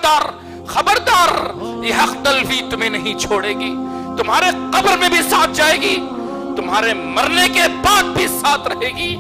खबरदार खबरदार, ये हक तलफी तुम्हें नहीं छोड़ेगी, तुम्हारे कब्र में भी साथ जाएगी, तुम्हारे मरने के बाद भी साथ रहेगी।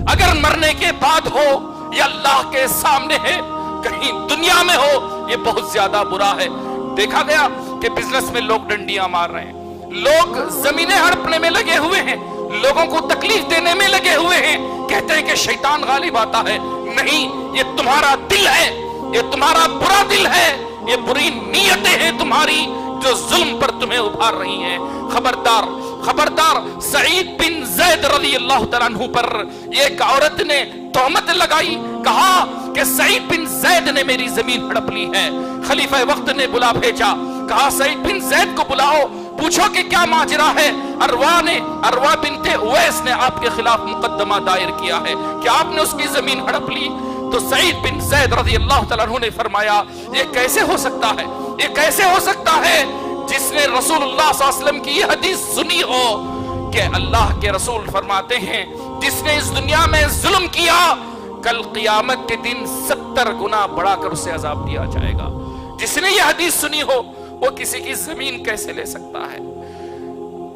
अगर मरने के बाद हो या अल्लाह के सामने है, कहीं दुनिया में हो, ये बहुत ज्यादा बुरा है। देखा गया कि बिजनेस में लोग डंडियां मार रहे हैं, लोग जमीनें हड़पने में लगे हुए हैं, लोगों को तकलीफ देने में लगे हुए हैं, कहते हैं कि शैतान गालिब आता है। नहीं, ये तुम्हारा दिल है, ये तुम्हारा बुरा दिल है, ये बुरी नीयतें हैं तुम्हारी जो जुल्म पर तुम्हें उभार रही हैं। खबरदार खबरदार। सईद बिन ज़ैद रज़ी अल्लाह तआला अन्हु पर एक औरत ने तोहमत लगाई, कहा कि सईद बिन ज़ैद ने मेरी जमीन हड़प ली है। खलीफा वक्त ने बुला भेजा, कहा सईद बिन ज़ैद को बुलाओ, पूछो कि क्या माजरा है। अरवा बिनते उवैस ने आपके खिलाफ मुकदमा दायर किया है कि आपने उसकी जमीन हड़प ली। तो सईद बिन ज़ैद रज़ी अल्लाह तआला अन्हु ने फरमाया, ये कैसे हो सकता है, ये कैसे हो सकता है जिसने रसूलुल्लाह सल्लल्लाहु अलैहि वसल्लम की ये हदीस सुनी हो कि अल्लाह के रसूल फरमाते हैं, जिसने इस दुनिया में जुल्म किया, कल क़ियामत के दिन 70 गुना बढ़ाकर उसे अजाब दिया जाएगा। जिसने ये हदीस सुनी हो, वो किसी की जमीन कैसे ले सकता है।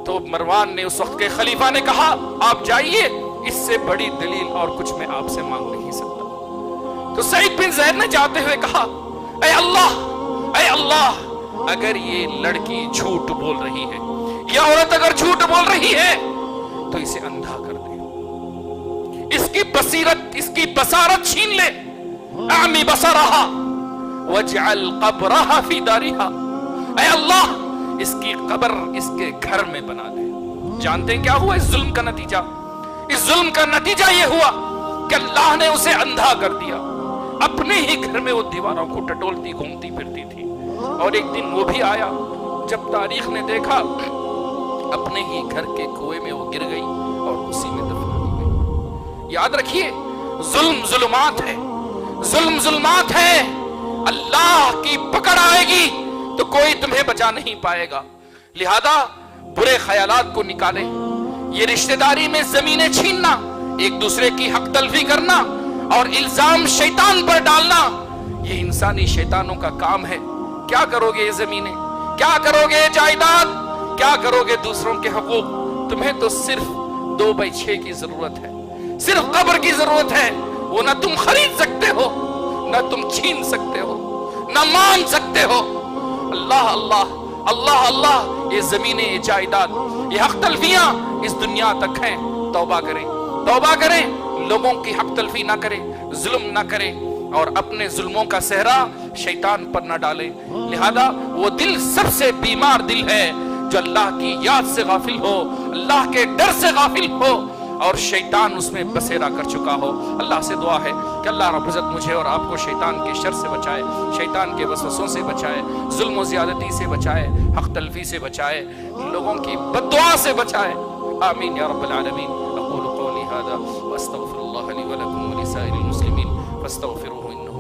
तो मरवान ने, उस वक्त के खलीफा ने कहा, आप जाइए, इससे बड़ी दलील और कुछ मैं आपसे मांग नहीं सकता। तो सईद बिन ज़ैद ने जाते हुए कहा, ऐ अल्लाह, अगर ये लड़की झूठ बोल रही है, यह औरत अगर झूठ बोल रही है, तो इसे अंधा कर दे, इसकी बसीरत, इसकी बसारत छीन ले। आमी बसरहा वजअल कब्रहा फी दारिहा, ऐ अल्लाह, इसकी कब्र इसके घर में बना दे। जानते हैं क्या हुआ इस जुल्म का नतीजा? इस जुल्म का नतीजा ये हुआ कि अल्लाह ने उसे अंधा कर दिया। अपने ही घर में वो दीवारों को टटोलती घूमती फिरती थी, और एक दिन वो भी आया जब तारीख ने देखा, अपने ही घर के कुएं में वो गिर गई और उसी में दफना दी गई। याद रखिए, जुल्म जुल्मात है, जुल्म जुल्मात है। अल्लाह की पकड़ आएगी तो कोई तुम्हें बचा नहीं पाएगा। लिहाजा बुरे ख्यालात को निकाले। ये रिश्तेदारी में जमीनें छीनना, एक दूसरे की हक तलफी करना और इल्जाम शैतान पर डालना, ये इंसानी शैतानों का काम है। क्या करोगे ये जमीनें, क्या करोगे ये जायदाद, क्या करोगे दूसरों के हकूक? तुम्हें तो सिर्फ 2/6 की जरूरत है, सिर्फ कब्र की जरूरत है। वो ना तुम खरीद सकते हो, ना तुम छीन सकते हो, ना मान सकते हो। अल्लाह अल्लाह अल्लाह अल्लाह, ये जमीनें, ये जायदाद, ये हक तलफियां इस दुनिया तक हैं। तौबा करें, तौबा करें, लोगों की हक तलफी ना करें, जुल्म ना करें, और अपने जुल्मों का सेहरा शैतान पर न डाले। लिहाजा वो दिल सबसे बीमार दिल है जो अल्लाह की याद से गाफिल हो, अल्लाह के डर से गाफिल हो, और शैतान उसमें बसेरा कर चुका हो। अल्लाह से दुआ है कि अल्लाह रब्बुल इज्जत मुझे और आपको शैतान के शर से बचाए, शैतान के वसवसों से बचाए, जुल्म और ज़्यादती से बचाए, हक तलफी से बचाए, लोगों की बद्दुआ से बचाए। आमीन या रब्बल आलमीन। अक़ूलु क़ौली हाज़ा व अस्तग़फ़िरुल्लाह ली व लकुम व लिसाइरिल मुस्लिमीन फस्तग़फ़िरूहु।